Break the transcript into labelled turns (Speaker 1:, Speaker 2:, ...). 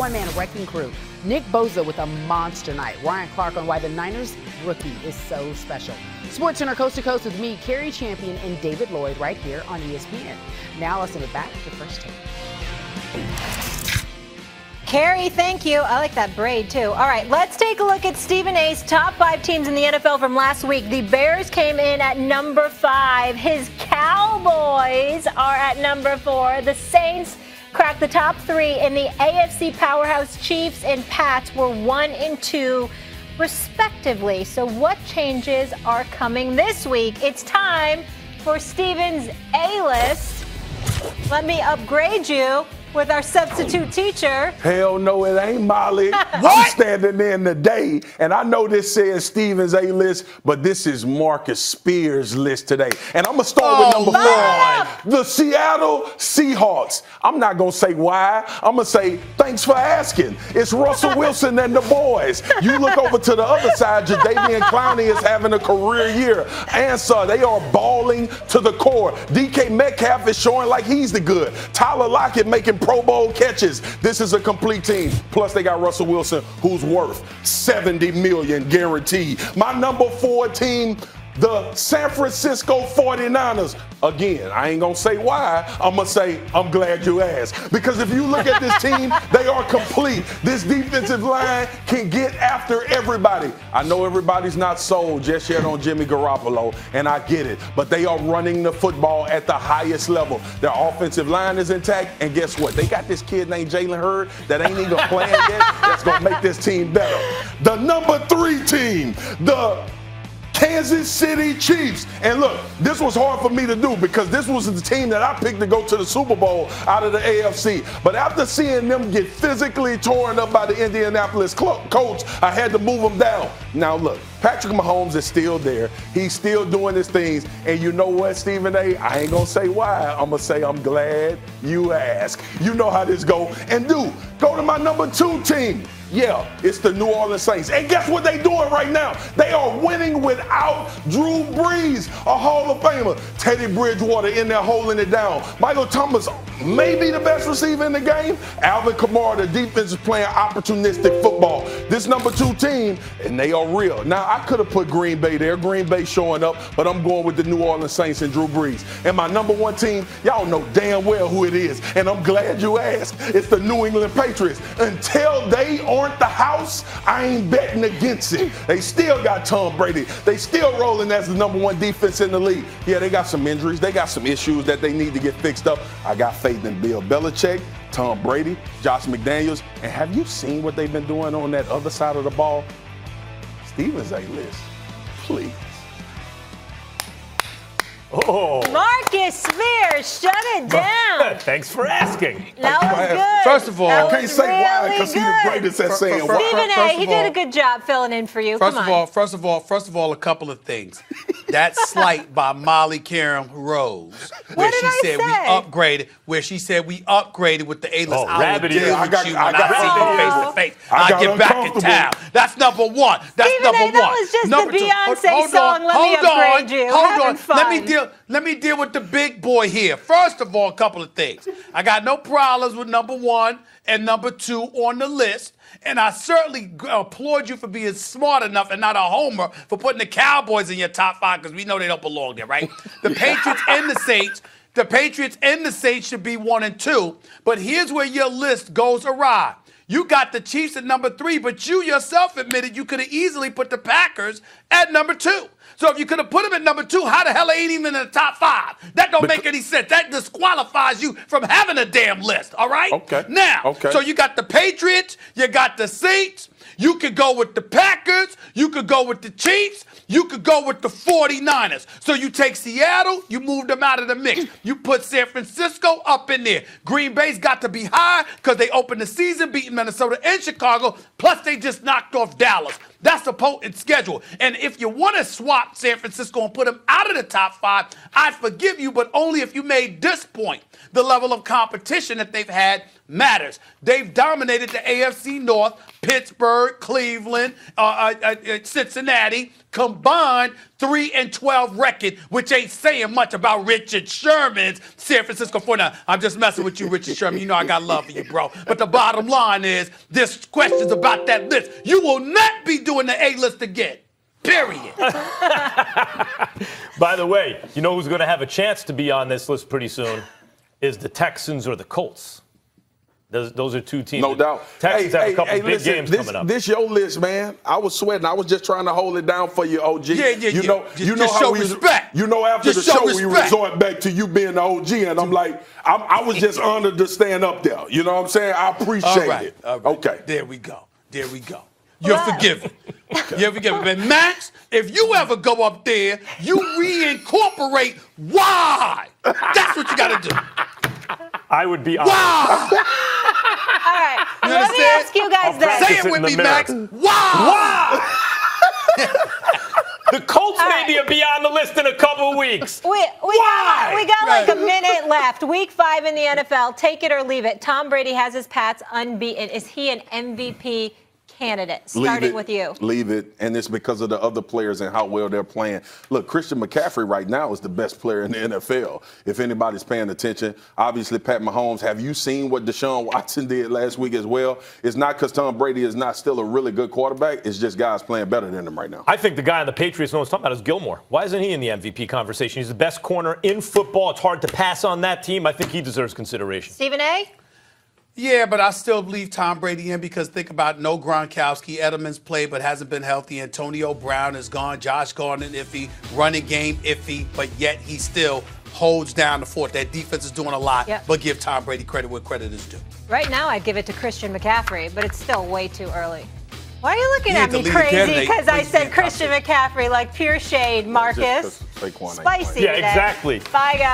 Speaker 1: one-man wrecking crew. Nick Bosa with a monster night. Ryan Clark on why the Niners rookie is so special. SportsCenter Coast to Coast with me, Carrie Champion, and David Lloyd right here on ESPN. Now let's send it back to First Take.
Speaker 2: Carrie, thank you. I like that braid, too. All right, let's take a look at Stephen A's top 5 teams in the NFL from last week. The Bears came in at number 5. His Cowboys are at number 4. The Saints cracked the top 3, and the AFC powerhouse Chiefs and Pats were 1 and 2, respectively. So what changes are coming this week? It's time for Stephen's A-list. Let me upgrade you with our substitute teacher.
Speaker 3: Hell no, it ain't Molly. I'm standing in today, and I know this says Stephen's A-list, but this is Marcus Spears' list today. And I'm going to start with number 4, the Seattle Seahawks. I'm not going to say why. I'm going to say thanks for asking. It's Russell Wilson and the boys. You look over to the other side, Jadeveon Clowney is having a career year. Answer, they are balling to the core. DK Metcalf is showing like he's the good. Tyler Lockett making Pro Bowl catches. This is a complete team. Plus, they got Russell Wilson, who's worth $70 million guaranteed. My number 4 team, the San Francisco 49ers. Again, I ain't going to say why. I'm going to say I'm glad you asked. Because if you look at this team, they are complete. This defensive line can get after everybody. I know everybody's not sold just yet on Jimmy Garoppolo, and I get it. But they are running the football at the highest level. Their offensive line is intact, and guess what? They got this kid named Jalen Hurd that ain't even playing yet that's going to make this team better. The number 3 team, the Kansas City Chiefs. And look, this was hard for me to do because this was the team that I picked to go to the Super Bowl out of the AFC. But after seeing them get physically torn up by the Indianapolis Colts, I had to move them down. Now look, Patrick Mahomes is still there. He's still doing his things. And you know what, Stephen A? I ain't going to say why. I'm going to say I'm glad you asked. You know how this go. And go to my number 2 team. Yeah, it's the New Orleans Saints. And guess what they're doing right now? They are winning without Drew Brees, a Hall of Famer. Teddy Bridgewater in there holding it down. Michael Thomas may be the best receiver in the game. Alvin Kamara, the defense is playing opportunistic football. This number 2 team, and they are real. Now, I could have put Green Bay there. Green Bay showing up, but I'm going with the New Orleans Saints and Drew Brees. And my number 1 team, y'all know damn well who it is. And I'm glad you asked. It's the New England Patriots. Until they aren't the house, I ain't betting against it. They still got Tom Brady. They still rolling as the number 1 defense in the league. Yeah, they got some injuries. They got some issues that they need to get fixed up. I got faith in Bill Belichick, Tom Brady, Josh McDaniels. And have you seen what they've been doing on that other side of the ball? Stephen's A-list, please.
Speaker 2: Oh. Marcus Spears, shut it down.
Speaker 4: Thanks for asking.
Speaker 2: That was good.
Speaker 3: First of all, I can't say why because he's the
Speaker 2: good.
Speaker 3: greatest at saying why.
Speaker 2: Stephen A, he did a good job filling in for you.
Speaker 5: First of all, a couple of things. That slight by Molly Karam Rose, where she said we upgraded with the A-list.
Speaker 4: Oh,
Speaker 5: I will deal with you when I see you face to face.
Speaker 3: I
Speaker 5: get back in town. That's number 1. That's
Speaker 2: Stephen
Speaker 5: number 1.
Speaker 2: That was just
Speaker 5: number
Speaker 2: the Beyonce song. Let me upgrade you.
Speaker 5: Hold on.
Speaker 2: Fun.
Speaker 5: Let me deal with the big boy here. First of all, a couple of things. I got no problems with number 1 and number 2 on the list. And I certainly applaud you for being smart enough and not a homer for putting the Cowboys in your top 5 because we know they don't belong there, right? The Patriots and the Saints should be 1 and 2. But here's where your list goes awry. You got the Chiefs at number 3, but you yourself admitted you could have easily put the Packers at number 2. So if you could have put them at number 2, how the hell they ain't even in the top 5? That don't make any sense. That disqualifies you from having a damn list, all right?
Speaker 3: Okay.
Speaker 5: Now, so you got the Patriots, you got the Saints, you could go with the Packers, you could go with the Chiefs, you could go with the 49ers. So you take Seattle, you move them out of the mix. You put San Francisco up in there. Green Bay's got to be high because they opened the season beating Minnesota and Chicago, plus they just knocked off Dallas. That's a potent schedule. And if you want to swap San Francisco and put them out of the top 5, I'd forgive you, but only if you made this point, the level of competition that they've had matters. They've dominated the AFC North, Pittsburgh, Cleveland, Cincinnati, combined 3-12 record, which ain't saying much about Richard Sherman's San Francisco 49ers. I'm just messing with you, Richard Sherman. You know I got love for you, bro. But the bottom line is, this question's about that list. You will not be doing the A-list again. Period.
Speaker 4: By the way, you know who's going to have a chance to be on this list pretty soon is the Texans or the Colts. Those are two teams.
Speaker 3: No doubt.
Speaker 4: Texans have a couple big
Speaker 3: listen,
Speaker 4: games coming up.
Speaker 3: This your list, man. I was sweating. I was just trying to hold it down for you, OG.
Speaker 5: Yeah.
Speaker 3: You know
Speaker 5: Just
Speaker 3: how
Speaker 5: show
Speaker 3: we
Speaker 5: respect.
Speaker 3: You know after
Speaker 5: Just
Speaker 3: the
Speaker 5: show
Speaker 3: show we
Speaker 5: respect.
Speaker 3: resort back to you being the OG, and I'm like, I was just honored to stand up there. You know what I'm saying? I appreciate it.
Speaker 5: All right.
Speaker 3: Okay.
Speaker 5: There we go. You're forgiven. You're forgiven. But Max, if you ever go up there, you reincorporate why. That's what you got to do.
Speaker 4: I would be honest.
Speaker 5: Why?
Speaker 2: All right.
Speaker 5: You
Speaker 2: Let me
Speaker 5: understand?
Speaker 2: ask you guys
Speaker 4: I'll
Speaker 2: this.
Speaker 5: Say
Speaker 4: Sit
Speaker 5: it with
Speaker 4: in the
Speaker 5: me,
Speaker 4: mirror.
Speaker 5: Max. Why?
Speaker 4: The Colts
Speaker 2: All
Speaker 4: may
Speaker 2: right.
Speaker 4: be on the list in a couple of weeks.
Speaker 2: We got like a minute left. Week 5 in the NFL. Take it or leave it. Tom Brady has his Pats unbeaten. Is he an MVP candidate? Starting with you.
Speaker 3: Leave it. And it's because of the other players and how well they're playing. Look, Christian McCaffrey right now is the best player in the NFL. If anybody's paying attention, obviously Pat Mahomes. Have you seen what Deshaun Watson did last week as well? It's not because Tom Brady is not still a really good quarterback. It's just guys playing better than him right now.
Speaker 4: I think the guy on the Patriots no one's talking about is Gilmore. Why isn't he in the MVP conversation? He's the best corner in football. It's hard to pass on that team. I think he deserves consideration.
Speaker 2: Stephen A?
Speaker 5: Yeah, but I still believe Tom Brady in because think about no Gronkowski. Edelman's played but hasn't been healthy. Antonio Brown is gone. Josh Gordon iffy. Running game iffy, but yet he still holds down the fort. That defense is doing a lot, but give Tom Brady credit where credit is due.
Speaker 2: Right now, I'd give it to Christian McCaffrey, but it's still way too early. Why are you looking
Speaker 5: You
Speaker 2: at
Speaker 5: ain't the
Speaker 2: me
Speaker 5: leading
Speaker 2: crazy?
Speaker 5: candidate,
Speaker 2: Because
Speaker 5: but
Speaker 2: I
Speaker 5: you
Speaker 2: said
Speaker 5: can't
Speaker 2: Christian McCaffrey, like pure shade, Marcus.
Speaker 3: Just 'cause Saquon ain't
Speaker 2: Spicy
Speaker 4: Yeah,
Speaker 2: today.
Speaker 4: exactly.
Speaker 2: Bye, guys.